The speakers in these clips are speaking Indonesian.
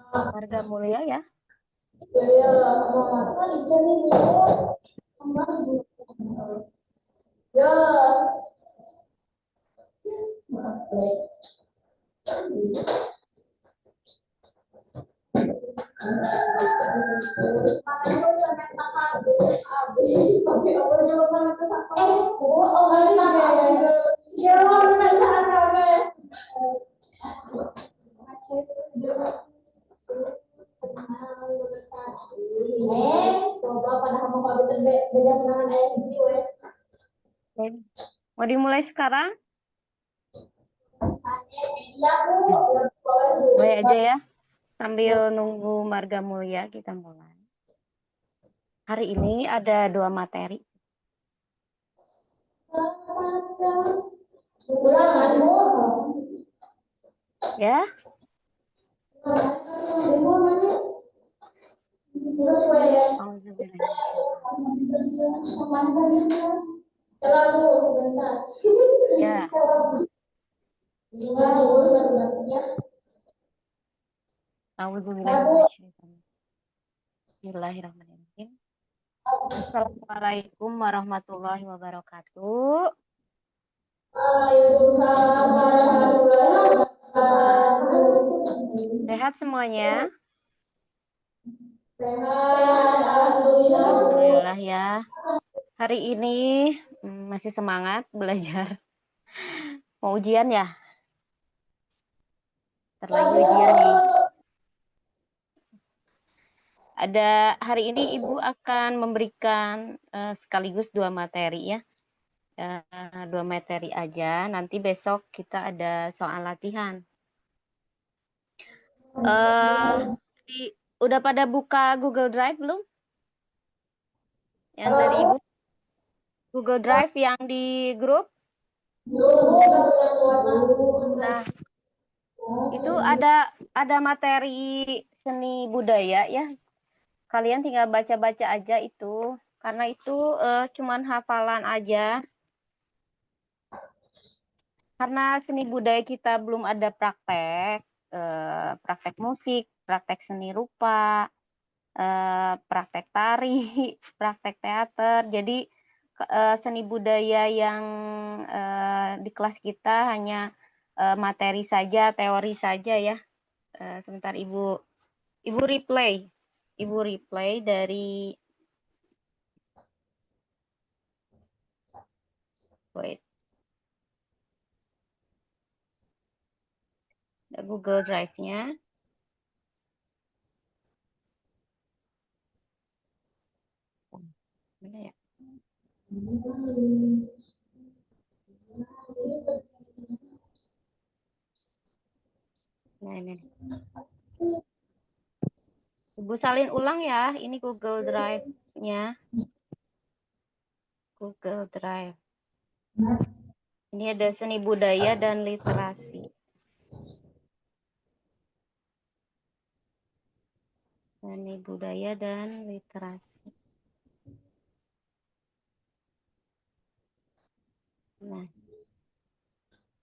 Warga mulia ya. Mau dimulai sekarang? Mulai aja ya. Sambil nunggu Marga Mulia kita mulai. Hari ini ada 2 materi. Ya. Ya. Bismillahirrahmanirrahim. Assalamualaikum warahmatullahi wabarakatuh. Sehat semuanya? Alhamdulillah ya. Hari ini masih semangat belajar. Mau ujian ya? Terlagi ujian nih. Hari ini Ibu akan memberikan sekaligus 2 materi ya. 2 materi aja. Nanti besok kita ada soal latihan. Udah pada buka Google Drive belum? Yang dari Ibu? Google Drive yang di grup? Nah, itu ada materi seni budaya ya. Kalian tinggal baca-baca aja itu. Karena itu cuman hafalan aja. Karena seni budaya kita belum ada praktek musik, praktek seni rupa, praktek tari, praktek teater. Jadi seni budaya yang di kelas kita hanya materi saja, teori saja ya. Sebentar Ibu replay. Ibu replay dari Google Drive-nya. Mana ya? Nah, ini. Ibu salin ulang ya. Ini Google Drive-nya. Google Drive. Ini ada seni budaya dan literasi. Seni budaya dan literasi. Nah,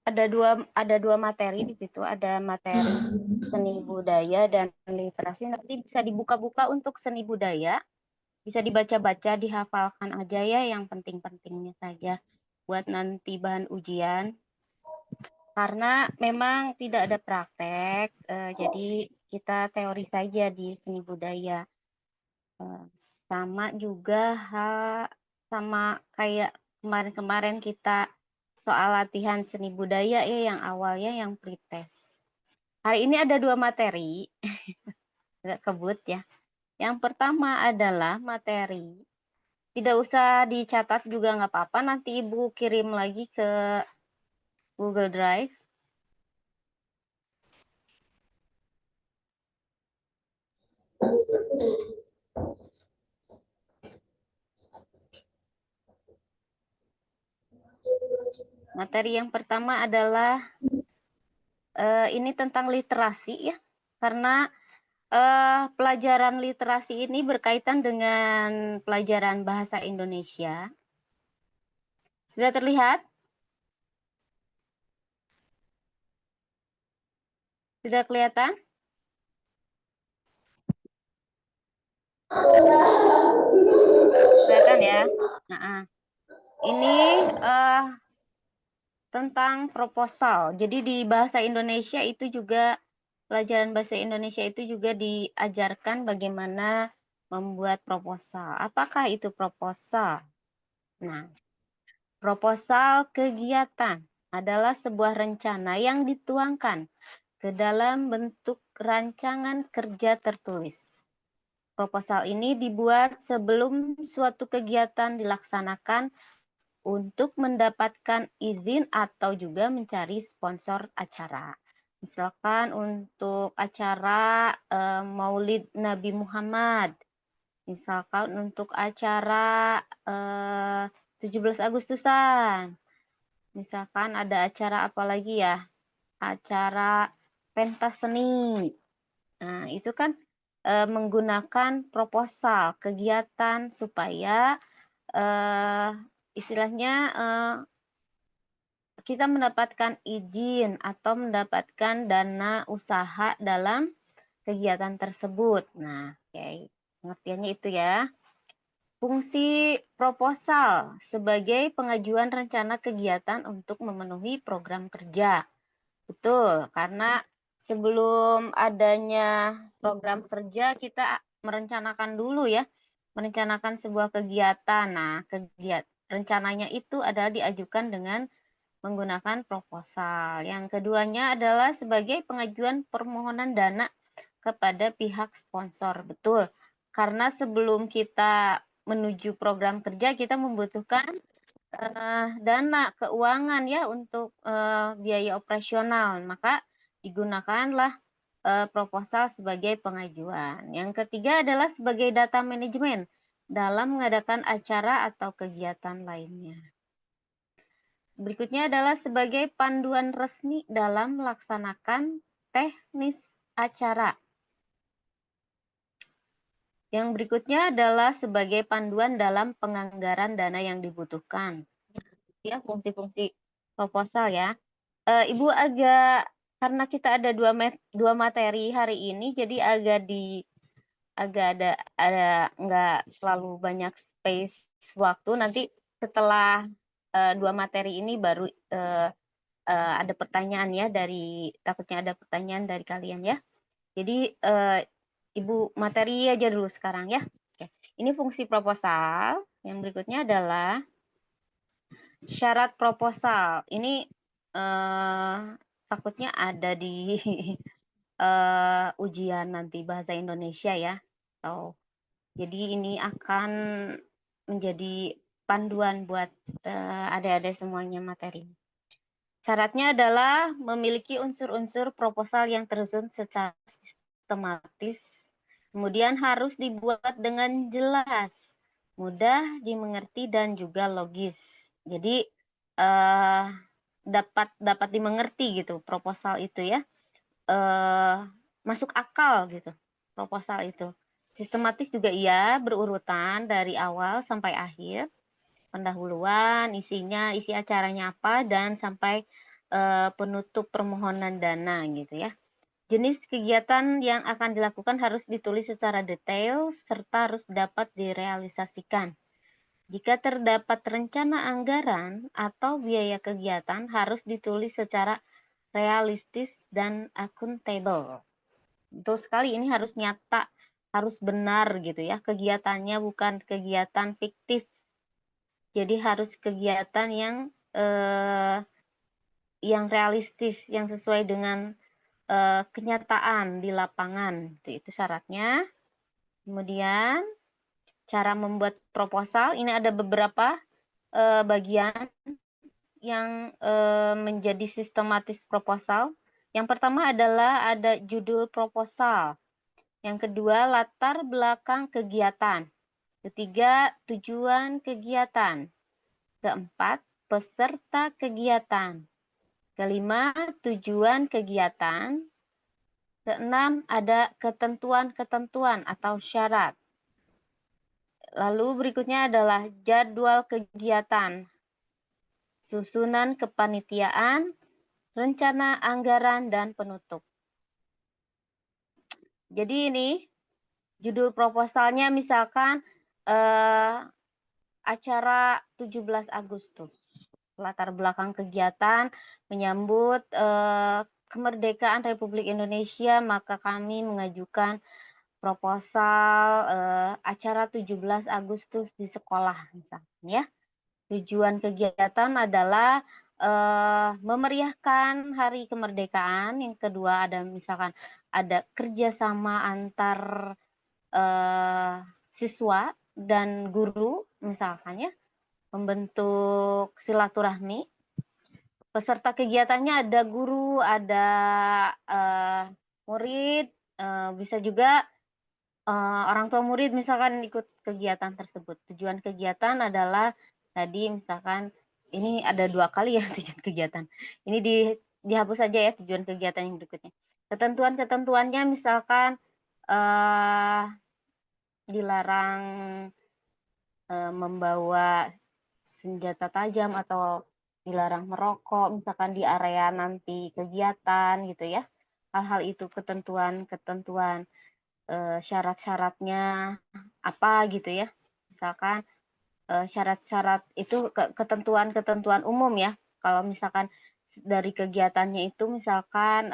ada dua materi di situ. Ada materi seni budaya dan literasi. Nanti bisa dibuka-buka untuk seni budaya. Bisa dibaca-baca, dihafalkan aja ya yang penting-pentingnya saja buat nanti bahan ujian. Karena memang tidak ada praktek, jadi kita teori saja di seni budaya. Sama juga sama kayak kemarin-kemarin kita soal latihan seni budaya ya yang awalnya yang pretest. Hari ini ada 2 materi, agak kebut ya. Yang pertama adalah materi, tidak usah dicatat juga nggak apa-apa, nanti Ibu kirim lagi ke Google Drive. Materi yang pertama adalah ini tentang literasi ya, karena pelajaran literasi ini berkaitan dengan pelajaran bahasa Indonesia. Sudah terlihat? Sudah kelihatan? Kelihatan ya? Nah, ini tentang proposal. Jadi di bahasa Indonesia itu juga, pelajaran bahasa Indonesia itu juga diajarkan bagaimana membuat proposal. Apakah itu proposal? Nah, proposal kegiatan adalah sebuah rencana yang dituangkan ke dalam bentuk rancangan kerja tertulis. Proposal ini dibuat sebelum suatu kegiatan dilaksanakan untuk mendapatkan izin atau juga mencari sponsor acara. Misalkan untuk acara Maulid Nabi Muhammad, misalkan untuk acara 17 Agustusan, misalkan ada acara apa lagi ya? Acara pentas seni. Nah, itu kan menggunakan proposal kegiatan supaya istilahnya kita mendapatkan izin atau mendapatkan dana usaha dalam kegiatan tersebut. Nah, oke, pengertiannya itu ya. Fungsi proposal sebagai pengajuan rencana kegiatan untuk memenuhi program kerja. Betul, karena sebelum adanya program kerja kita merencanakan dulu ya, merencanakan sebuah kegiatan. Nah, rencananya itu adalah diajukan dengan menggunakan proposal. Yang keduanya adalah sebagai pengajuan permohonan dana kepada pihak sponsor. Betul, karena sebelum kita menuju program kerja kita membutuhkan dana keuangan ya untuk biaya operasional, maka digunakanlah proposal sebagai pengajuan. Yang ketiga adalah sebagai data manajemen dalam mengadakan acara atau kegiatan lainnya. Berikutnya adalah sebagai panduan resmi dalam melaksanakan teknis acara. Yang berikutnya adalah sebagai panduan dalam penganggaran dana yang dibutuhkan. Ya, fungsi-fungsi proposal ya. Ibu agak, karena kita ada dua materi hari ini, jadi agak ada nggak terlalu banyak space waktu. Nanti setelah dua materi ini baru ada pertanyaan ya, takutnya ada pertanyaan dari kalian ya. Jadi Ibu materi aja dulu sekarang ya. Oke. Ini fungsi proposal. Yang berikutnya adalah syarat proposal. Ini takutnya ada di ujian nanti bahasa Indonesia ya. Jadi ini akan menjadi panduan buat adik-adik semuanya materi. Syaratnya adalah memiliki unsur-unsur proposal yang tersusun secara sistematis, kemudian harus dibuat dengan jelas, mudah dimengerti dan juga logis. Jadi dapat dimengerti gitu proposal itu ya, masuk akal gitu proposal itu. Sistematis juga iya, berurutan dari awal sampai akhir, pendahuluan, isinya, isi acaranya apa, dan sampai penutup permohonan dana gitu ya. Jenis kegiatan yang akan dilakukan harus ditulis secara detail serta harus dapat direalisasikan. Jika terdapat rencana anggaran atau biaya kegiatan harus ditulis secara realistis dan akuntabel. Betul sekali, ini harus nyata, harus benar gitu ya. Kegiatannya bukan kegiatan fiktif. Jadi harus kegiatan yang realistis, yang sesuai dengan kenyataan di lapangan. Itu syaratnya. Kemudian cara membuat proposal, ini ada beberapa bagian yang menjadi sistematis proposal. Yang pertama adalah ada judul proposal. Yang kedua, latar belakang kegiatan. Ketiga, tujuan kegiatan. Keempat, peserta kegiatan. Kelima, tujuan kegiatan. Keenam, ada ketentuan-ketentuan atau syarat. Lalu berikutnya adalah jadwal kegiatan, susunan kepanitiaan, rencana anggaran, dan penutup. Jadi ini judul proposalnya misalkan, eee, acara 17 Agustus. Latar belakang kegiatan menyambut, kemerdekaan Republik Indonesia, maka kami mengajukan proposal, acara 17 Agustus di sekolah misalkan ya. Tujuan kegiatan adalah, memeriahkan hari kemerdekaan, yang kedua ada misalkan ada kerjasama antar, siswa dan guru misalkan ya, membentuk silaturahmi. Peserta kegiatannya ada guru, ada, murid, bisa juga, orang tua murid misalkan ikut kegiatan tersebut. Tujuan kegiatan adalah tadi misalkan ini ada 2 kali ya tujuan kegiatan. Ini dihapus saja ya tujuan kegiatan yang berikutnya. Ketentuan-ketentuannya misalkan, eee, dilarang, membawa senjata tajam atau dilarang merokok misalkan di area nanti kegiatan gitu ya. Hal-hal itu ketentuan-ketentuan, syarat-syaratnya apa gitu ya. Misalkan, syarat-syarat itu ketentuan-ketentuan umum ya. Kalau misalkan dari kegiatannya itu misalkan,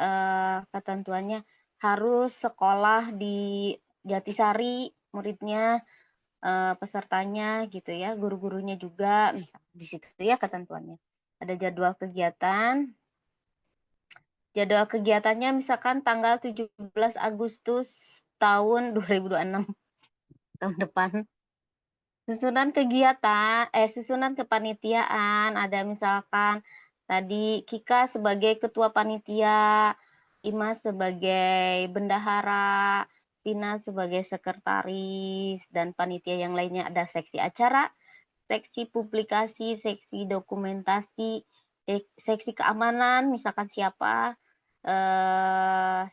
ketentuannya harus sekolah di Jatisari muridnya, pesertanya gitu ya, guru-gurunya juga, misal di situ ya ketentuannya. Ada jadwal kegiatannya misalkan tanggal 17 Agustus tahun 2026, tahun depan. Susunan kepanitiaan, ada misalkan tadi Kika sebagai ketua panitia, Ima sebagai bendahara, Tina sebagai sekretaris, dan panitia yang lainnya ada seksi acara, seksi publikasi, seksi dokumentasi, seksi keamanan misalkan siapa,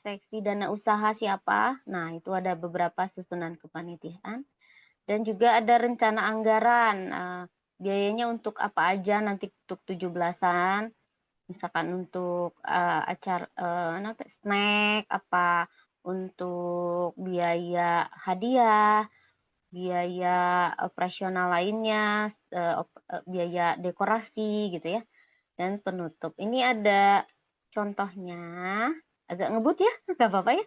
seksi dana usaha siapa. Nah, itu ada beberapa susunan kepanitiaan. Dan juga ada rencana anggaran, biayanya untuk apa aja nanti untuk 17-an, misalkan untuk, snack, apa, untuk biaya hadiah, biaya operasional lainnya, biaya dekorasi gitu ya, dan penutup. Ini ada contohnya, agak ngebut ya, nggak apa-apa ya?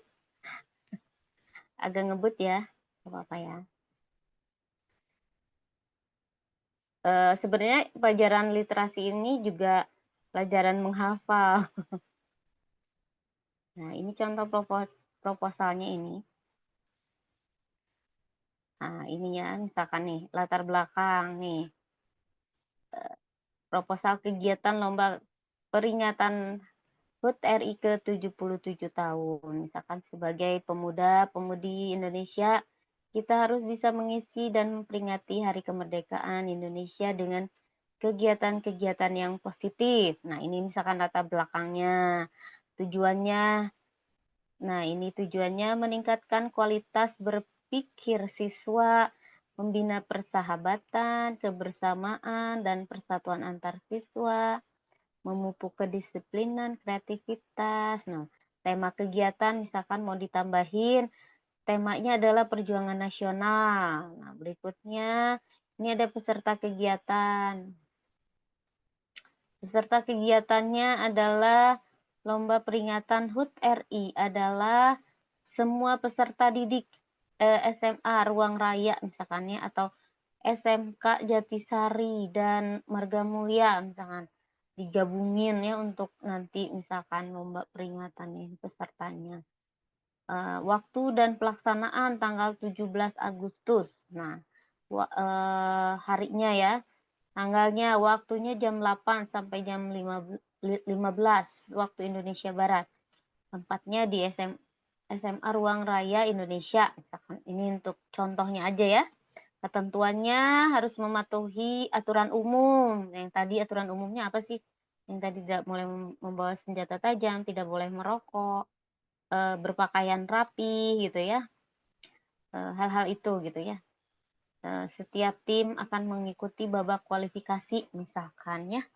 Agak ngebut ya, nggak apa-apa ya. Sebenarnya pelajaran literasi ini juga pelajaran menghafal. Nah, ini contoh proposalnya ini. Nah, ini ya, misalkan nih, latar belakang nih, proposal kegiatan lomba peringatan HUT RI ke-77 tahun. Misalkan sebagai pemuda-pemudi Indonesia, kita harus bisa mengisi dan memperingati Hari Kemerdekaan Indonesia dengan kegiatan-kegiatan yang positif. Nah, ini misalkan latar belakangnya. Tujuannya, nah ini tujuannya meningkatkan kualitas berpikir siswa, membina persahabatan, kebersamaan, dan persatuan antar siswa, memupuk kedisiplinan, kreativitas. Nah, tema kegiatan misalkan mau ditambahin, temanya adalah perjuangan nasional. Nah, berikutnya ini ada peserta kegiatan. Peserta kegiatannya adalah lomba peringatan HUT RI adalah semua peserta didik, SMA Ruang Raya misalkan ya, atau SMK Jatisari dan Margamulya misalkan, digabungin ya untuk nanti misalkan lomba peringatannya pesertanya. Waktu dan pelaksanaan tanggal 17 Agustus. Nah, harinya ya, tanggalnya, waktunya jam 8 sampai jam 15 waktu Indonesia Barat. Tempatnya di SMA Ruang Raya Indonesia. Misalkan ini untuk contohnya aja ya. Ketentuannya harus mematuhi aturan umum. Yang tadi aturan umumnya apa sih? Yang tadi tidak boleh membawa senjata tajam, tidak boleh merokok, berpakaian rapi gitu ya. Hal-hal itu gitu ya. Setiap tim akan mengikuti babak kualifikasi misalkan ya.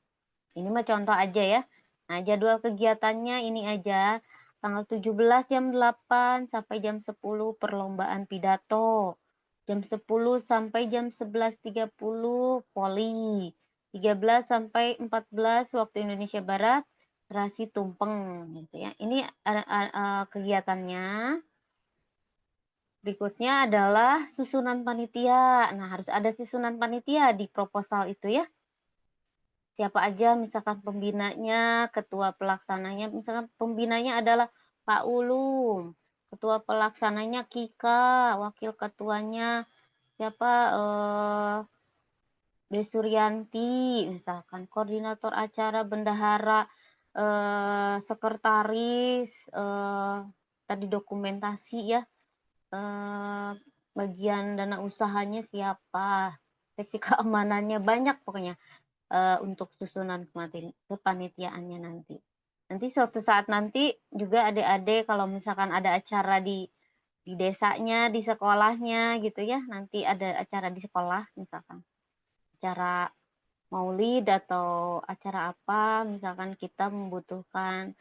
Ini mah contoh aja ya. Nah, jadwal kegiatannya ini aja. Tanggal 17 jam 8 sampai jam 10 perlombaan pidato. Jam 10 sampai jam 11.30 voli. 13 sampai 14 waktu Indonesia Barat terasi tumpeng gitu ya. Ini kegiatannya. Berikutnya adalah susunan panitia. Nah, harus ada susunan panitia di proposal itu ya. Siapa aja misalkan pembinanya, ketua pelaksananya, misalkan pembinanya adalah Pak Ulum, ketua pelaksananya Kika, wakil ketuanya siapa Desuryanti, misalkan koordinator acara, bendahara, sekretaris, tadi dokumentasi ya, bagian dana usahanya siapa, seksi keamanannya banyak pokoknya. Untuk susunan kepanitiaannya nanti. Nanti suatu saat nanti juga adik-adik kalau misalkan ada acara di desanya, di sekolahnya gitu ya, nanti ada acara di sekolah misalkan, acara maulid atau acara apa, misalkan kita membutuhkan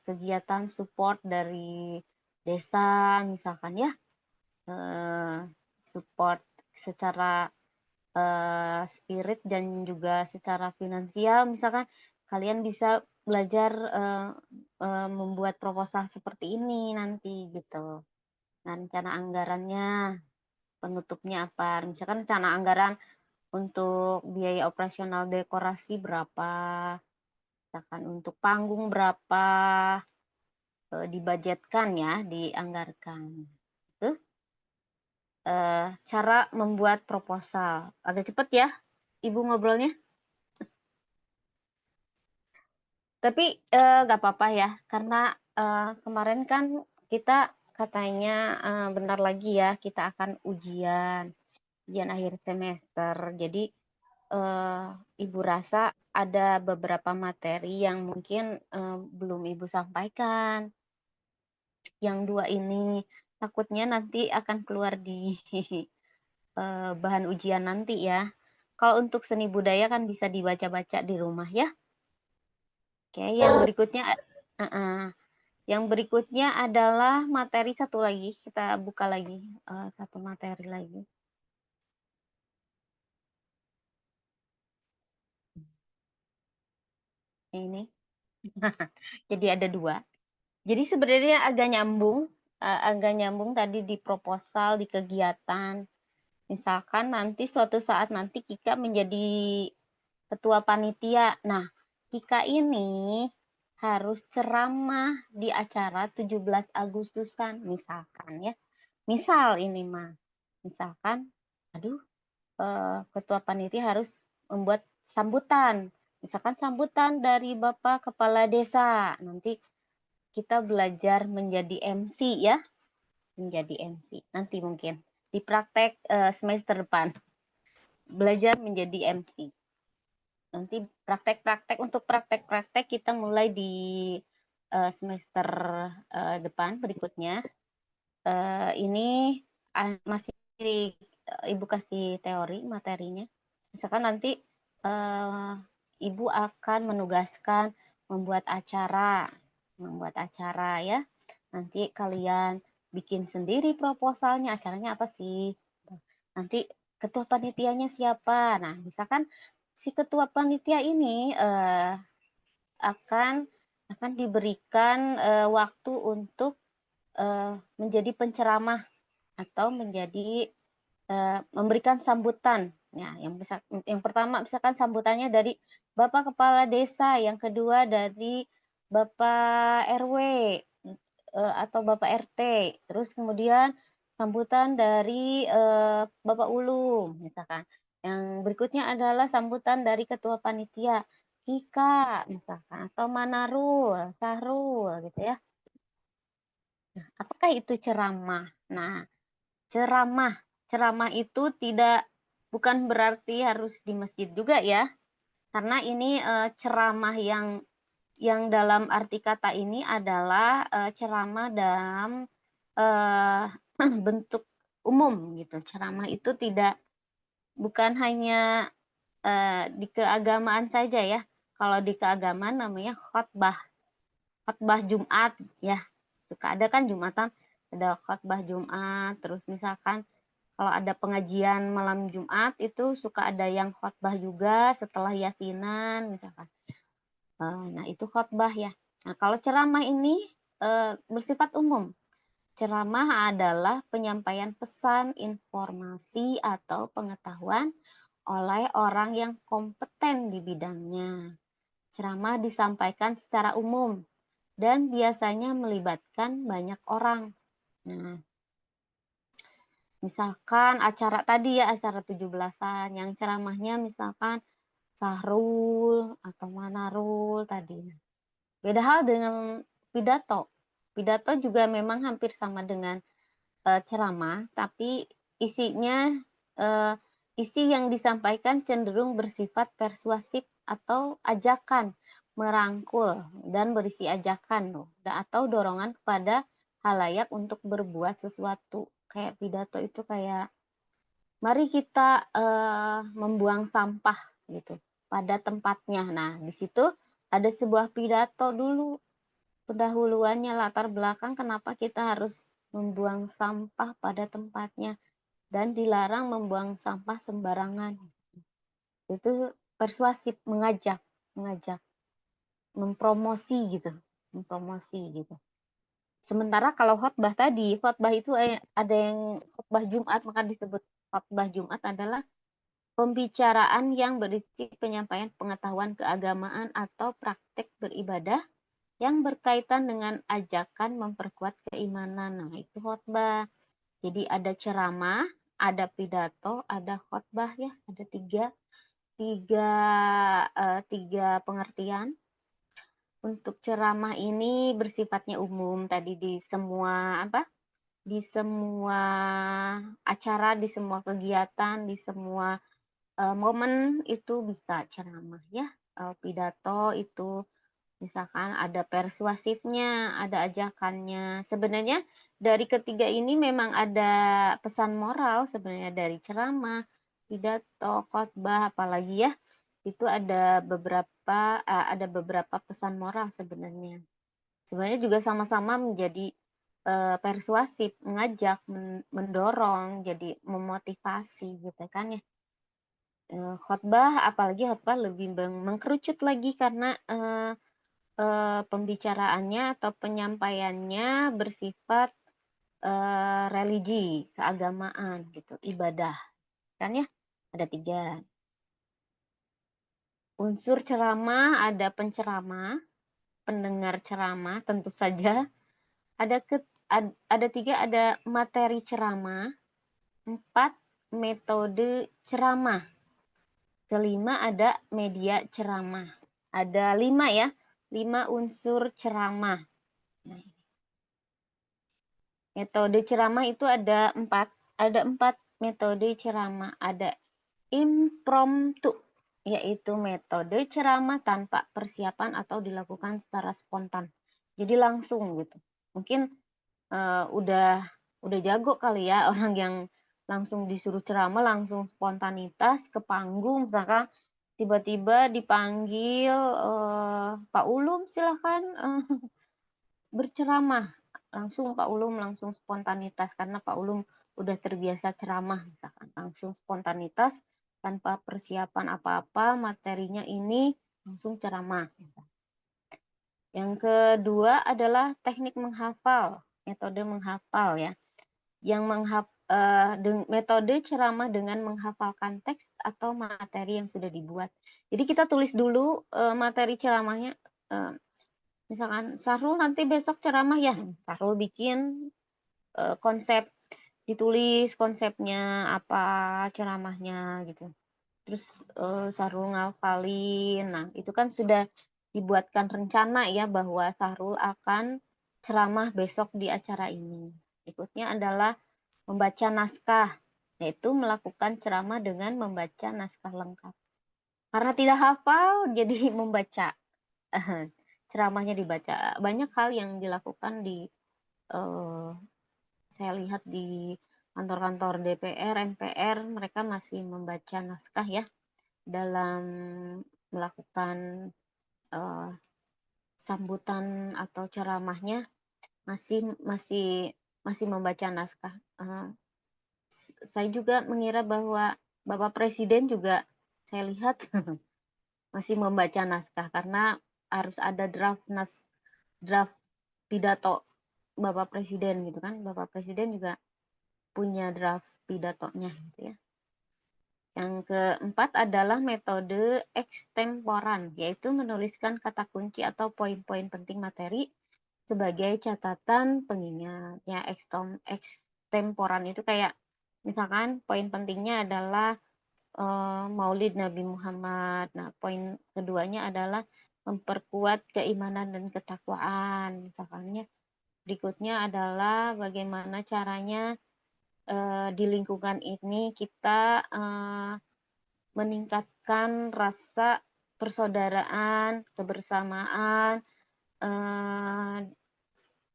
kegiatan support dari desa misalkan ya, support secara spirit dan juga secara finansial misalkan kalian bisa belajar membuat proposal seperti ini nanti gitu. Nah, rencana anggarannya, penutupnya apa? Misalkan rencana anggaran untuk biaya operasional dekorasi berapa, misalkan untuk panggung berapa, dibudgetkan ya, dianggarkan. Itu cara membuat proposal. Agak cepet ya, Ibu ngobrolnya. Tapi nggak apa-apa ya, karena kemarin kan kita katanya bentar lagi ya kita akan ujian akhir semester. Jadi Ibu rasa ada beberapa materi yang mungkin belum Ibu sampaikan. Yang dua ini takutnya nanti akan keluar di bahan ujian nanti ya. Kalau untuk seni budaya kan bisa dibaca-baca di rumah ya. Oke, yang berikutnya yang berikutnya adalah materi satu lagi. Kita buka lagi satu materi lagi. Ini. Jadi ada dua. Jadi sebenarnya agak nyambung tadi di proposal, di kegiatan. Misalkan nanti suatu saat nanti Kika menjadi ketua panitia. Nah, Kika ini harus ceramah di acara 17 Agustusan misalkan ya. Misal ini mah. Misalkan, aduh, ketua panitia harus membuat sambutan. Misalkan sambutan dari Bapak Kepala Desa. Nanti kita belajar menjadi MC ya. Menjadi MC. Nanti mungkin di praktek semester depan. Belajar menjadi MC. Nanti praktek-praktek untuk praktek-praktek kita mulai di semester depan berikutnya. Ini masih Ibu kasih teori materinya. Misalkan nanti Ibu akan menugaskan membuat acara ya. Nanti kalian bikin sendiri proposalnya, acaranya apa sih? Nanti ketua panitianya siapa? Nah, misalkan si ketua panitia ini akan diberikan waktu untuk menjadi penceramah atau menjadi memberikan sambutan. Ya, yang pertama misalkan sambutannya dari Bapak Kepala Desa, yang kedua dari Bapak RW atau Bapak RT, terus kemudian sambutan dari Bapak Ulum misalkan. Yang berikutnya adalah sambutan dari Ketua Panitia Kika misalkan atau Manarul, Sahrul gitu ya. Nah, apakah itu ceramah? Nah, ceramah itu bukan berarti harus di masjid juga ya. Karena ini ceramah yang dalam arti kata ini adalah ceramah dalam bentuk umum gitu. Ceramah itu bukan hanya di keagamaan saja ya. Kalau di keagamaan namanya khotbah. khotbah Jumat ya. Suka ada kan Jumatan, ada khotbah Jumat, terus misalkan kalau ada pengajian malam Jumat itu suka ada yang khotbah juga setelah yasinan misalkan. Nah itu khotbah ya. Nah kalau ceramah ini bersifat umum. Ceramah adalah penyampaian pesan, informasi, atau pengetahuan oleh orang yang kompeten di bidangnya. Ceramah disampaikan secara umum dan biasanya melibatkan banyak orang. Nah, misalkan acara tadi ya, acara 17-an yang ceramahnya misalkan Sahrul atau Manarul tadi. Beda hal dengan pidato. Pidato juga memang hampir sama dengan ceramah, tapi isinya eee, isi yang disampaikan cenderung bersifat persuasif atau ajakan, merangkul dan berisi ajakan loh, atau dorongan kepada khalayak untuk berbuat sesuatu. Kayak pidato itu kayak, "Mari kita, membuang sampah," gitu, "pada tempatnya." Nah, di situ ada sebuah pidato dulu. Pendahuluannya, latar belakang kenapa kita harus membuang sampah pada tempatnya dan dilarang membuang sampah sembarangan. Itu persuasif, mengajak mengajak, mempromosi gitu mempromosi gitu. Sementara kalau khotbah tadi, khotbah itu ada yang khotbah Jumat, maka disebut khotbah Jumat adalah pembicaraan yang berisi penyampaian pengetahuan keagamaan atau praktek beribadah yang berkaitan dengan ajakan memperkuat keimanan. Nah, itu khotbah. Jadi ada ceramah, ada pidato, ada khotbah ya, ada tiga, tiga pengertian. Untuk ceramah ini bersifatnya umum tadi di semua apa? Di semua acara, di semua kegiatan, di semua momen itu bisa ceramah ya. Pidato itu misalkan ada persuasifnya, ada ajakannya. Sebenarnya dari ketiga ini memang ada pesan moral sebenarnya dari ceramah, pidato, khotbah, apalagi ya, itu ada beberapa pesan moral sebenarnya. Sebenarnya juga sama-sama menjadi persuasif, mengajak, mendorong, jadi memotivasi gitu kan ya. Khotbah apalagi khotbah lebih mengkerucut lagi karena pembicaraannya atau penyampaiannya bersifat, religi, keagamaan gitu, ibadah, kan ya, ada 3 unsur ceramah, ada penceramah, pendengar ceramah tentu saja, ada ket ad ada 3, ada materi ceramah, 4 metode ceramah, kelima ada media ceramah. Ada 5 ya, 5 unsur ceramah. Nah, metode ceramah itu ada 4 metode ceramah. Ada impromptu, yaitu metode ceramah tanpa persiapan atau dilakukan secara spontan. Jadi langsung gitu. Mungkin udah jago kali ya orang yang langsung disuruh ceramah langsung spontanitas ke panggung misalkan tiba-tiba dipanggil, "Pak Ulum silahkan, berceramah." Langsung Pak Ulum langsung spontanitas karena Pak Ulum udah terbiasa ceramah misalkan, langsung spontanitas tanpa persiapan apa-apa, materinya ini langsung ceramah. Yang kedua adalah teknik menghafal, metode menghafal ya, yang metode ceramah dengan menghafalkan teks atau materi yang sudah dibuat. Jadi kita tulis dulu, materi ceramahnya, misalkan Sahrul nanti besok ceramah ya, Sahrul bikin, konsep, ditulis konsepnya apa ceramahnya gitu. Terus, Sahrul ngafalin. Nah, itu kan sudah dibuatkan rencana ya bahwa Sahrul akan ceramah besok di acara ini. Berikutnya adalah membaca naskah, yaitu melakukan ceramah dengan membaca naskah lengkap. Karena tidak hafal, jadi membaca. Ceramahnya dibaca. Banyak hal yang dilakukan eh, saya lihat di kantor-kantor DPR, MPR, mereka masih membaca naskah ya, dalam melakukan, eee, sambutan atau ceramahnya masih masih masih membaca naskah. Saya juga mengira bahwa Bapak Presiden juga saya lihat masih membaca naskah karena harus ada draft pidato Bapak Presiden gitu kan. Bapak Presiden juga punya draft pidatonya gitu ya. Yang keempat adalah metode ekstemporan, yaitu menuliskan kata kunci atau poin-poin penting materi sebagai catatan pengingat. Ya, ekstemporan itu kayak misalkan poin pentingnya adalah Maulid Nabi Muhammad. Nah, poin keduanya adalah memperkuat keimanan dan ketakwaan. Misalkannya berikutnya adalah bagaimana caranya di lingkungan ini kita meningkatkan rasa persaudaraan, kebersamaan, eh,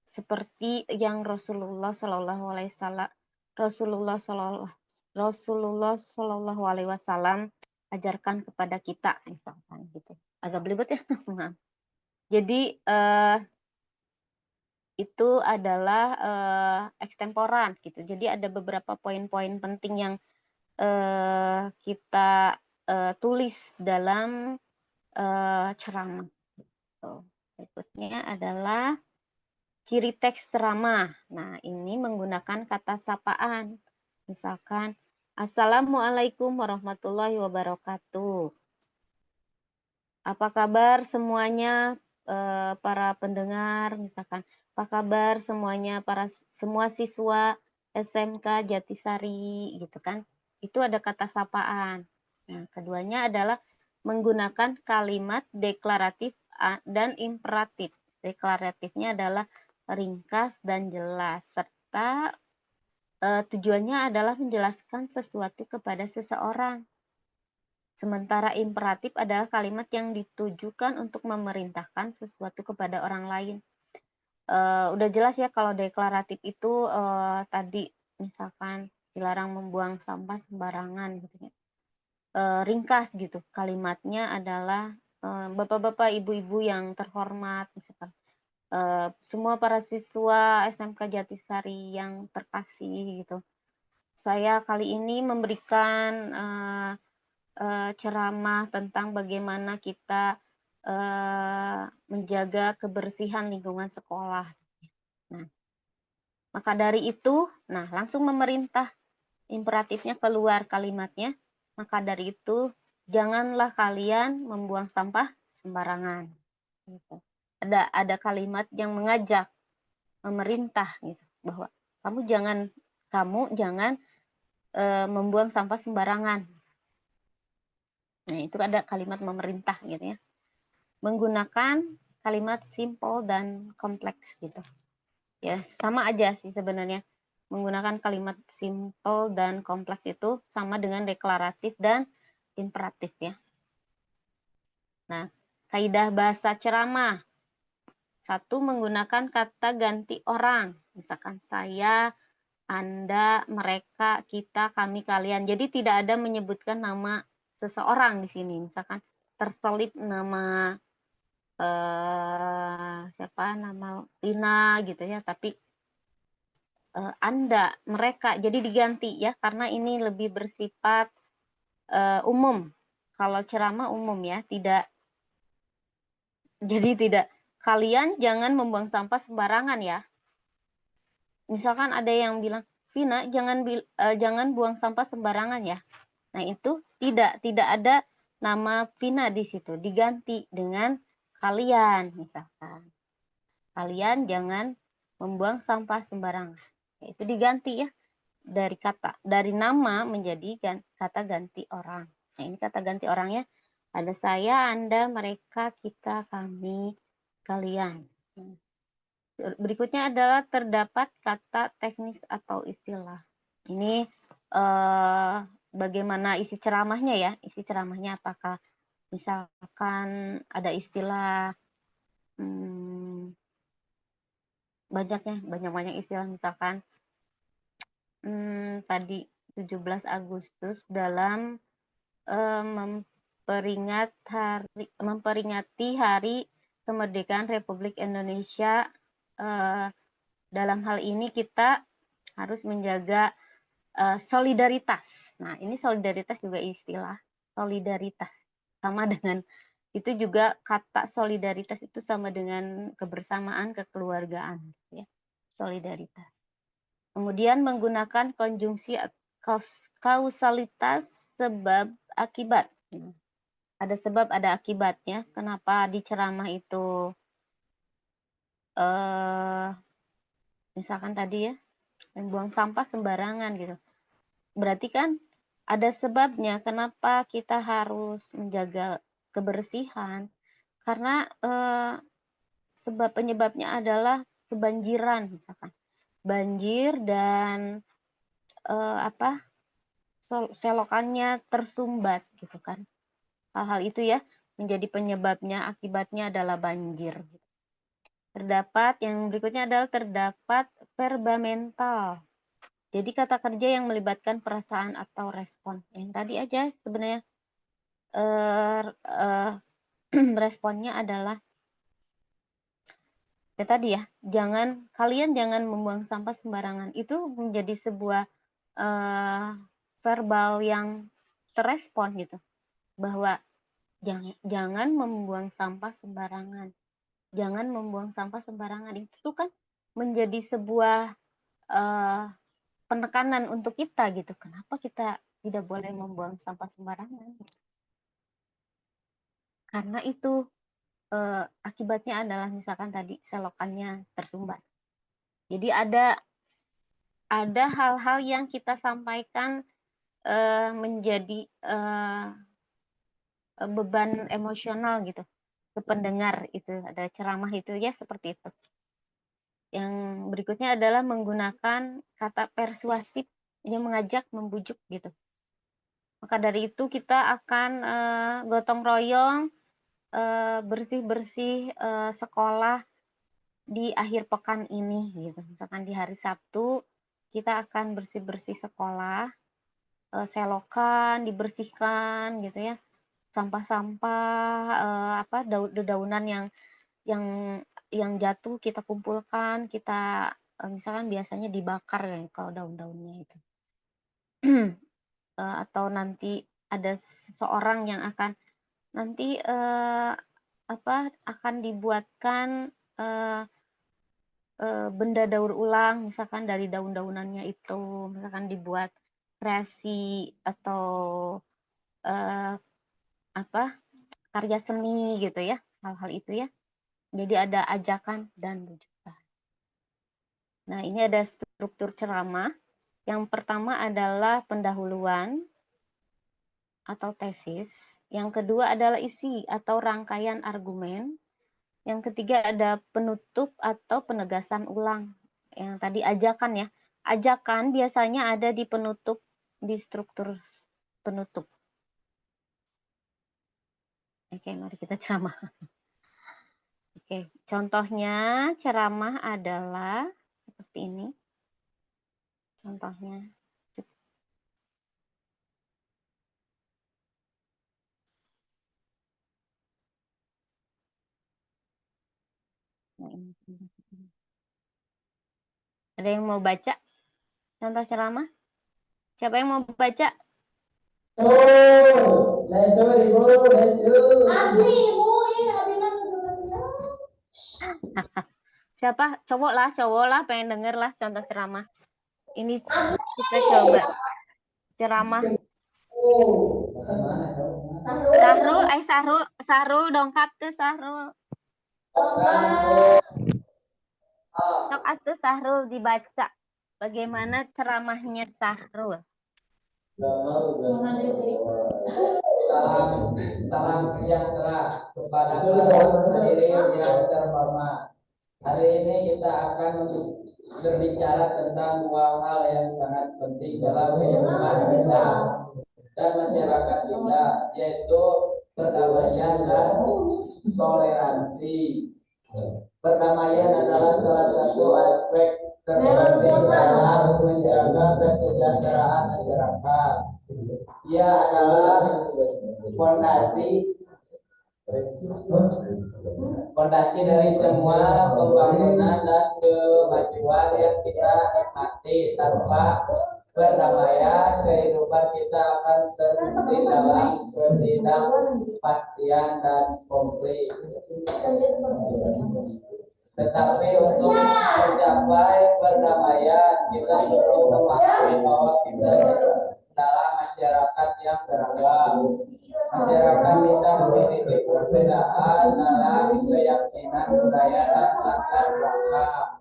seperti yang Rasulullah Shallallahu Alaihi Wasallam ajarkan kepada kita, misalkan gitu. Agak belibet ya, maaf. Jadi itu adalah ekstemporan gitu. Jadi ada beberapa poin-poin penting yang kita tulis dalam ceramah. Berikutnya adalah ciri teks ceramah. Nah, ini menggunakan kata sapaan. Misalkan, Assalamualaikum warahmatullahi wabarakatuh. Apa kabar semuanya para pendengar, misalkan, apa kabar semuanya semua siswa SMK Jatisari gitu kan. Itu ada kata sapaan. Nah, keduanya adalah menggunakan kalimat deklaratif dan imperatif. Deklaratifnya adalah ringkas dan jelas serta tujuannya adalah menjelaskan sesuatu kepada seseorang. Sementara imperatif adalah kalimat yang ditujukan untuk memerintahkan sesuatu kepada orang lain. Udah jelas ya kalau deklaratif itu tadi misalkan dilarang membuang sampah sembarangan gitu ya. Ringkas gitu. Kalimatnya adalah Bapak-bapak, ibu-ibu yang terhormat misalkan. Semua para siswa SMK Jatisari yang terkasih gitu. Saya kali ini memberikan ceramah tentang bagaimana kita menjaga kebersihan lingkungan sekolah. Nah, maka dari itu, nah langsung memerintah imperatifnya keluar kalimatnya. Maka dari itu, janganlah kalian membuang sampah sembarangan. Gitu. Ada kalimat yang mengajak, memerintah gitu bahwa kamu jangan membuang sampah sembarangan. Nah, itu ada kalimat memerintah gitu ya. Menggunakan kalimat simple dan kompleks gitu. Ya, sama aja sih sebenarnya. Menggunakan kalimat simple dan kompleks itu sama dengan deklaratif dan imperatif ya. Nah, kaidah bahasa ceramah. Satu, menggunakan kata ganti orang. Misalkan saya, Anda, mereka, kita, kami, kalian. Jadi tidak ada menyebutkan nama seseorang di sini. Misalkan terselip nama nama Lina gitu ya, tapi Anda, mereka, jadi diganti ya, karena ini lebih bersifat umum. Kalau ceramah umum ya, tidak kalian jangan membuang sampah sembarangan ya. Misalkan ada yang bilang, Vina jangan buang sampah sembarangan ya. Nah itu tidak ada nama Vina di situ, diganti dengan kalian misalkan. Kalian jangan membuang sampah sembarangan. Itu diganti ya dari nama menjadi kata ganti orang. Nah, ini kata ganti orangnya ada saya, Anda, mereka, kita, kami, kalian. Berikutnya adalah terdapat kata teknis atau istilah. Ini bagaimana isi ceramahnya ya? Isi ceramahnya apakah misalkan ada istilah banyak istilah, misalkan tadi 17 Agustus dalam memperingati hari kemerdekaan Republik Indonesia. Dalam hal ini kita harus menjaga solidaritas. Nah, ini solidaritas juga istilah solidaritas. Sama dengan itu juga kata solidaritas itu sama dengan kebersamaan, kekeluargaan, ya. Solidaritas. Kemudian menggunakan konjungsi kausalitas sebab akibat. Ada sebab, ada akibatnya. Kenapa di ceramah itu misalkan tadi ya, membuang sampah sembarangan gitu. Berarti kan ada sebabnya kenapa kita harus menjaga kebersihan. Karena sebab penyebabnya adalah kebanjiran misalkan. Banjir dan selokannya tersumbat gitu kan. Hal-hal itu ya menjadi penyebabnya, akibatnya adalah banjir. Terdapat yang berikutnya adalah terdapat verba mental. Jadi kata kerja yang melibatkan perasaan atau respon. Yang tadi aja sebenarnya responnya adalah ya tadi ya, kalian jangan membuang sampah sembarangan. Itu menjadi sebuah verbal yang terrespon gitu, bahwa jangan membuang sampah sembarangan. Jangan membuang sampah sembarangan. Itu kan menjadi sebuah penekanan untuk kita gitu. Kenapa kita tidak boleh membuang sampah sembarangan? Karena itu akibatnya adalah misalkan tadi selokannya tersumbat. Jadi ada hal-hal yang kita sampaikan menjadi beban emosional gitu ke pendengar, itu ada ceramah itu ya seperti itu. Yang berikutnya adalah menggunakan kata persuasif yang mengajak, membujuk gitu. Maka dari itu kita akan gotong royong bersih-bersih sekolah di akhir pekan ini gitu. Misalkan di hari Sabtu kita akan bersih-bersih sekolah, selokan dibersihkan gitu ya. Sampah-sampah dedaunan yang jatuh kita kumpulkan, kita misalkan biasanya dibakar ya kalau daun-daunnya itu. Atau nanti ada seseorang yang akan nanti akan dibuatkan benda daur ulang misalkan dari daun-daunannya itu, misalkan dibuat kreasi atau karya seni gitu ya, hal-hal itu ya. Jadi ada ajakan dan rujukan. Nah, ini ada struktur ceramah. Yang pertama adalah pendahuluan atau tesis. Yang kedua adalah isi atau rangkaian argumen. Yang ketiga ada penutup atau penegasan ulang. Yang tadi ajakan ya. Ajakan biasanya ada di penutup, di struktur penutup. Oke, mari kita ceramah. Oke, contohnya ceramah adalah seperti ini. Contohnya. Nah, ini. Ada yang mau baca contoh ceramah? Siapa yang mau baca? Siapa? Cowok lah pengen denger lah contoh ceramah. Ini kita coba ceramah. Sahrul dongkap ke Sahrul. Sok atuh Sahrul dibaca. Bagaimana ceramahnya Sahrul? Salam sejahtera kepada para hadirin yang terhormat. Hari ini kita akan berbicara tentang dua hal yang sangat penting dalam kehidupan kita dan masyarakat kita, yaitu perdamaian dan toleransi. Perdamaian adalah salah satu aspek terpenting dalam menjaga kesejahteraan masyarakat. Ia adalah Fondasi dari semua pembangunan dan kemajuan yang kita nikmati. Tanpa perdamaian, kehidupan kita akan terhenti dalam ketidakpastian dan konflik. Tetapi untuk mencapai perdamaian, kita perlu memahami bahwa kita dalam masyarakat yang beragam. Masyarakat kita memiliki perbedaan dalam keyakinan, budaya, dan latar belakang.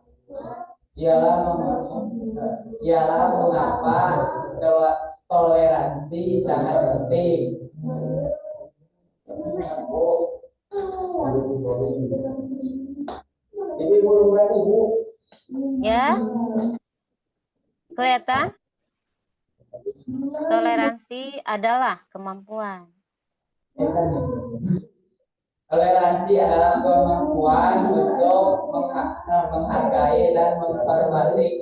Ialah mengapa toleransi sangat penting. Ya, kelihatan? Toleransi adalah kemampuan. Toleransi adalah kemampuan untuk menghargai dan menghormati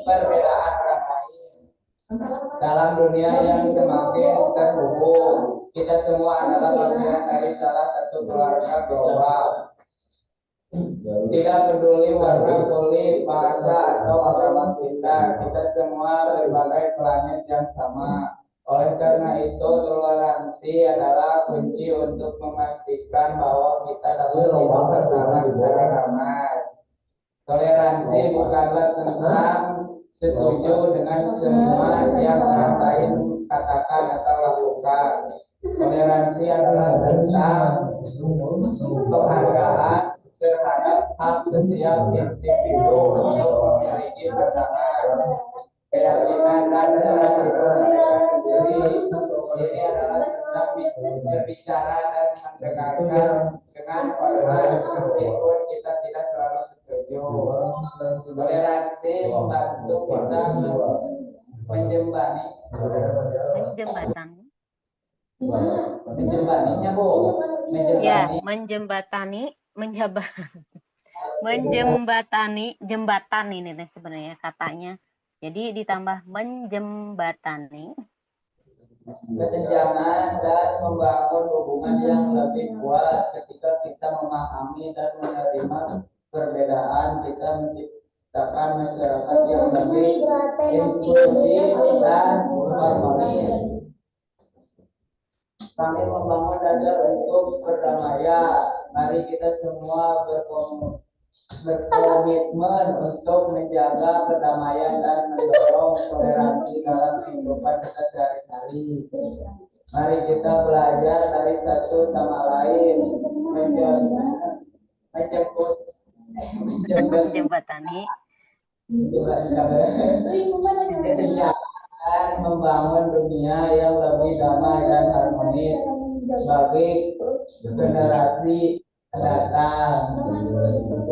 perbedaan orang lain. Dalam dunia yang semakin terhubung, kita semua adalah bagian dari salah satu keluarga global. Tidak peduli warna kulit, bahasa, atau agama kita semua berbagai planet yang sama. Oleh karena itu, toleransi adalah kunci untuk memastikan bahwa kita dapat hidup bersama secara damai. Toleransi bukanlah tentang setuju dengan semua yang orang lain katakan atau lakukan. Toleransi adalah tentang penghargaan terhadap hak setiap individu untuk memiliki pandangan, keyakinan, dan cara hidup mereka sendiri. Ini adalah tentang berbicara dan mendengarkan dengan hormat meskipun kita tidak selalu setuju. Toleransi membantu kita menjembaninya, Bu. Ya, menjembatani, jembatan ini nih sebenarnya katanya. Jadi ditambah menjembatani. Kesenjangan dan membangun hubungan yang lebih kuat. Ketika kita memahami dan menerima perbedaan, kita menciptakan masyarakat yang lebih inklusif dan harmonis. Kami membangun dasar untuk perdamaian. Mari kita semua berkomitmen untuk menjaga perdamaian dan mendorong toleransi dalam kehidupan kita sehari-hari. Mari kita belajar dari satu sama lain, menjembatani dan membangun dunia yang lebih damai dan harmonis bagi generasi datang.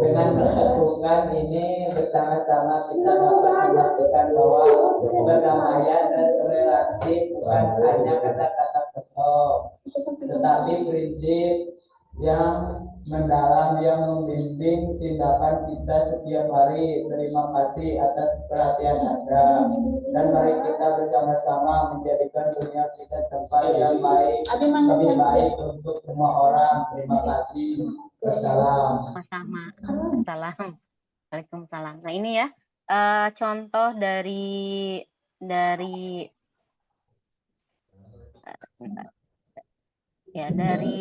Dengan melakukan ini bersama-sama kita dapat memastikan bahwa perdamaian dan toleransi bukan hanya kata-kata kosong, tetapi prinsip yang mendalam yang membimbing tindakan kita setiap hari. Terima kasih atas perhatian Anda, dan mari kita bersama-sama menjadikan dunia kita tempat yang baik, lebih baik untuk semua orang. Terima kasih. Wassalam. Sama-sama. Salam. Waalaikumsalam. Nah ini ya contoh dari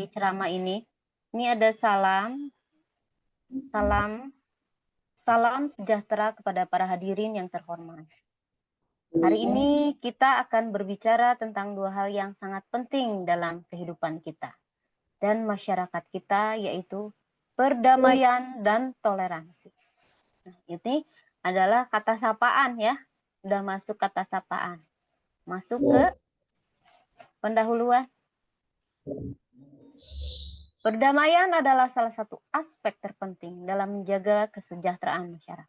ceramah ini. Ini ada salam sejahtera kepada para hadirin yang terhormat. Hari ini kita akan berbicara tentang dua hal yang sangat penting dalam kehidupan kita dan masyarakat kita, yaitu perdamaian dan toleransi. Nah, ini adalah kata sapaan ya. Sudah masuk kata sapaan. Masuk ke pendahuluan. Perdamaian adalah salah satu aspek terpenting dalam menjaga kesejahteraan masyarakat.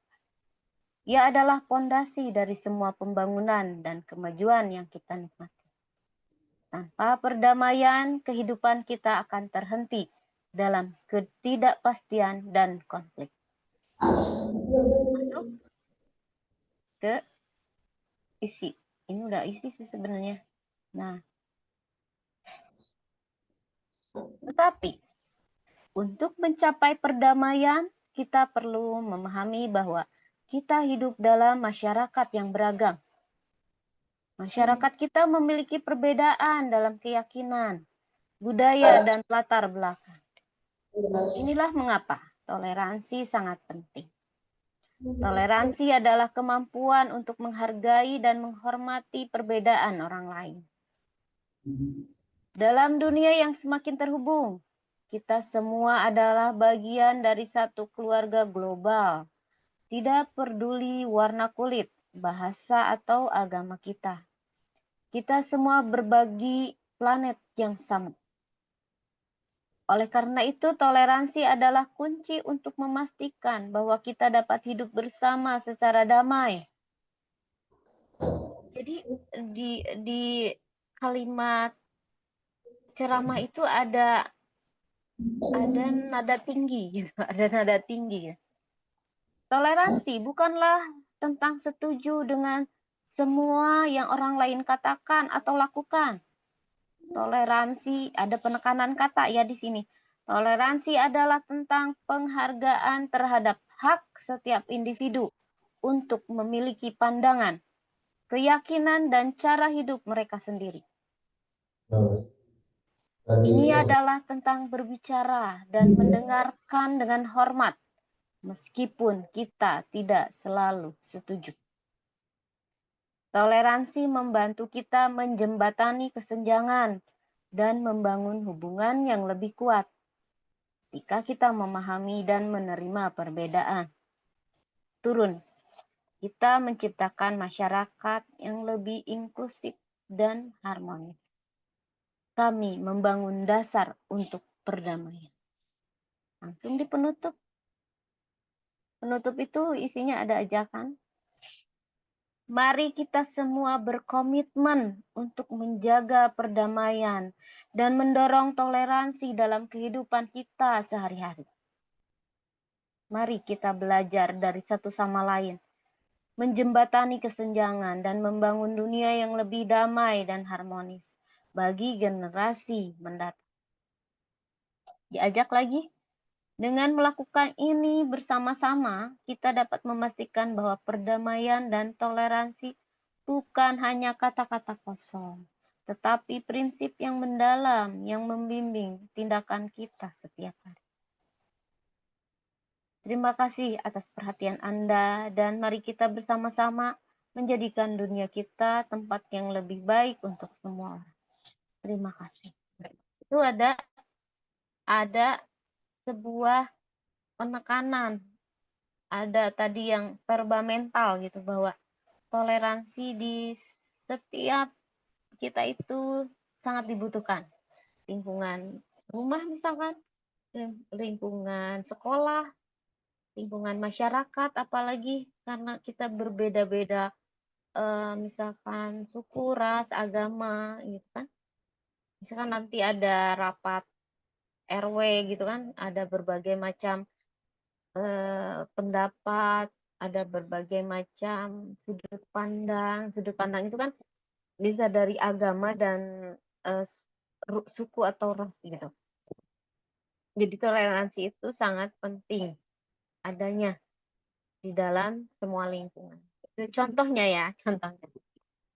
Ia adalah pondasi dari semua pembangunan dan kemajuan yang kita nikmati. Tanpa perdamaian, kehidupan kita akan terhenti dalam ketidakpastian dan konflik. Masuk ke isi. Ini udah isi sih sebenarnya. Nah, tetapi Untuk mencapai perdamaian, kita perlu memahami bahwa kita hidup dalam masyarakat yang beragam. Masyarakat kita memiliki perbedaan dalam keyakinan, budaya, dan latar belakang. Inilah mengapa toleransi sangat penting. Toleransi adalah kemampuan untuk menghargai dan menghormati perbedaan orang lain. Dalam dunia yang semakin terhubung, kita semua adalah bagian dari satu keluarga global. Tidak peduli warna kulit, bahasa, atau agama kita. Kita semua berbagi planet yang sama. Oleh karena itu, toleransi adalah kunci untuk memastikan bahwa kita dapat hidup bersama secara damai. Jadi di kalimat ceramah itu ada nada tinggi gitu, ada nada tinggi. Toleransi bukanlah tentang setuju dengan semua yang orang lain katakan atau lakukan. Toleransi ada penekanan kata ya di sini. Toleransi adalah tentang penghargaan terhadap hak setiap individu untuk memiliki pandangan, keyakinan, dan cara hidup mereka sendiri. Ini adalah tentang berbicara dan mendengarkan dengan hormat, meskipun kita tidak selalu setuju. Toleransi membantu kita menjembatani kesenjangan dan membangun hubungan yang lebih kuat. Jika kita memahami dan menerima perbedaan, kita menciptakan masyarakat yang lebih inklusif dan harmonis. Kami membangun dasar untuk perdamaian. Langsung di penutup. Penutup itu isinya ada ajakan. Mari kita semua berkomitmen untuk menjaga perdamaian dan mendorong toleransi dalam kehidupan kita sehari-hari. Mari kita belajar dari satu sama lain, menjembatani kesenjangan dan membangun dunia yang lebih damai dan harmonis bagi generasi mendatang. Diajak lagi. Dengan melakukan ini bersama-sama, kita dapat memastikan bahwa perdamaian dan toleransi bukan hanya kata-kata kosong, tetapi prinsip yang mendalam yang membimbing tindakan kita setiap hari. Terima kasih atas perhatian Anda, dan mari kita bersama-sama menjadikan dunia kita tempat yang lebih baik untuk semua orang. Terima kasih. Itu ada sebuah penekanan, ada tadi yang verba mental gitu, bahwa toleransi di setiap kita itu sangat dibutuhkan. Lingkungan rumah misalkan, lingkungan sekolah, lingkungan masyarakat, apalagi karena kita berbeda-beda, misalkan suku, ras, agama gitu kan. Misalkan nanti ada rapat RW gitu kan, ada berbagai macam pendapat, ada berbagai macam sudut pandang. Sudut pandang itu kan bisa dari agama dan suku atau ras gitu. Jadi toleransi itu sangat penting adanya di dalam semua lingkungan. Itu contohnya ya, contohnya.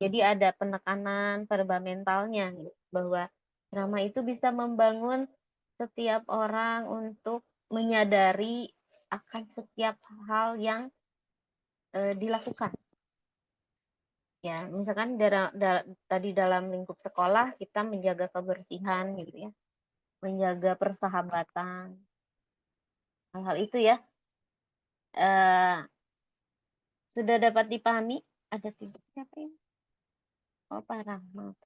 Jadi ada penekanan verba mentalnya gitu, bahwa drama itu bisa membangun setiap orang untuk menyadari akan setiap hal yang dilakukan. Ya, misalkan tadi dalam lingkup sekolah kita menjaga kebersihan gitu ya, menjaga persahabatan, hal-hal itu ya sudah dapat dipahami. Ada tiga siapa ini? Oh, parah, maaf.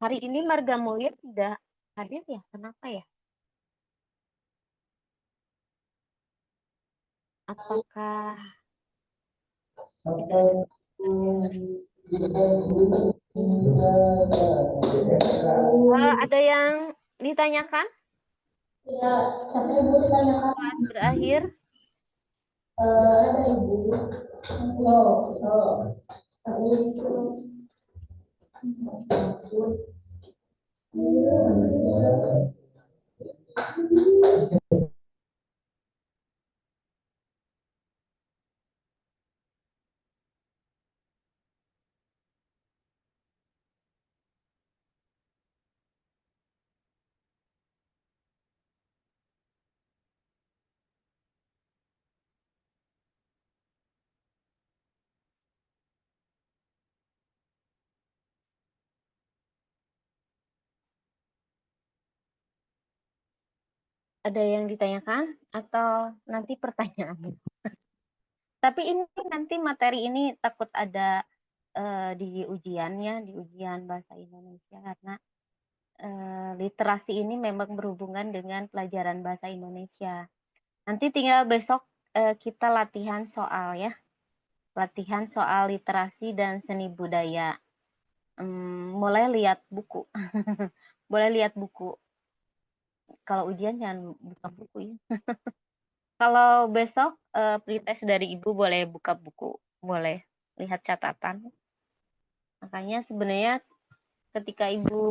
Hari ini Marga Mulia tidak hadir ya, kenapa ya? Apakah ada yang ditanyakan? Ya, siapa yang mau ditanyakan? Kelas berakhir. Ada ibu. Oh. Ada yang ditanyakan atau nanti pertanyaan? Tapi ini nanti materi ini takut ada di ujiannya, di ujian bahasa Indonesia karena literasi ini memang berhubungan dengan pelajaran bahasa Indonesia. Nanti tinggal besok kita latihan soal ya, latihan soal literasi dan seni budaya. Mulai lihat buku, boleh lihat buku. Kalau ujian jangan buka buku ya. Kalau besok pretest dari Ibu boleh buka buku, boleh lihat catatan. Makanya sebenarnya ketika Ibu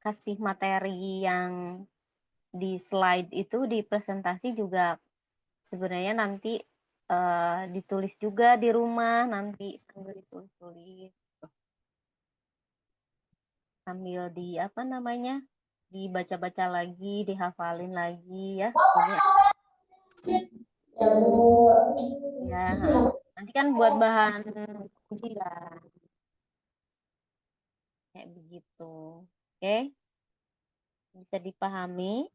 kasih materi yang di slide itu di presentasi juga sebenarnya nanti ditulis juga di rumah, nanti sambil ditulis-tulis, sambil di apa namanya, dibaca-baca lagi, dihafalin lagi ya. Ini Ya, Bu. ya nanti kan buat bahan ujian kayak begitu. Oke, bisa dipahami.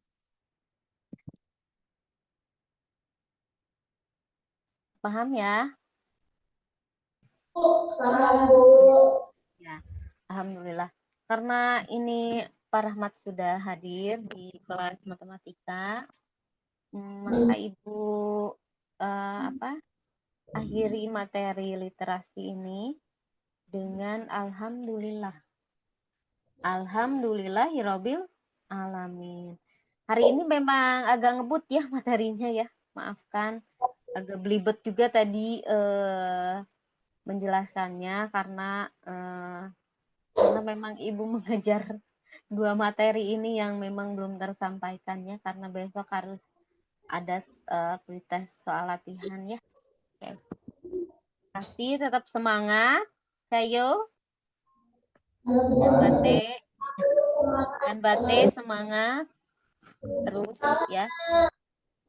Paham ya? Paham, Bu. Ya, alhamdulillah. Karena ini Pak Rahmat sudah hadir di kelas matematika, maka Ibu akhiri materi literasi ini dengan alhamdulillah. Alhamdulillahirabbil alamin. Hari ini memang agak ngebut ya materinya ya. Maafkan, agak belibet juga tadi menjelaskannya karena memang Ibu mengejar dua materi ini yang memang belum tersampaikannya karena besok harus ada pretest soal latihan ya. Oke. Terima kasih, tetap semangat. Sayo dan Bate semangat terus ya.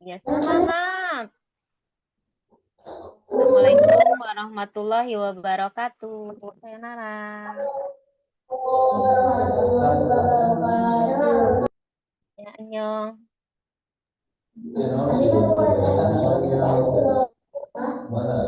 Ya semangat. Assalamualaikum warahmatullahi wabarakatuh. Sayonara. Ya, annyeong. Mana?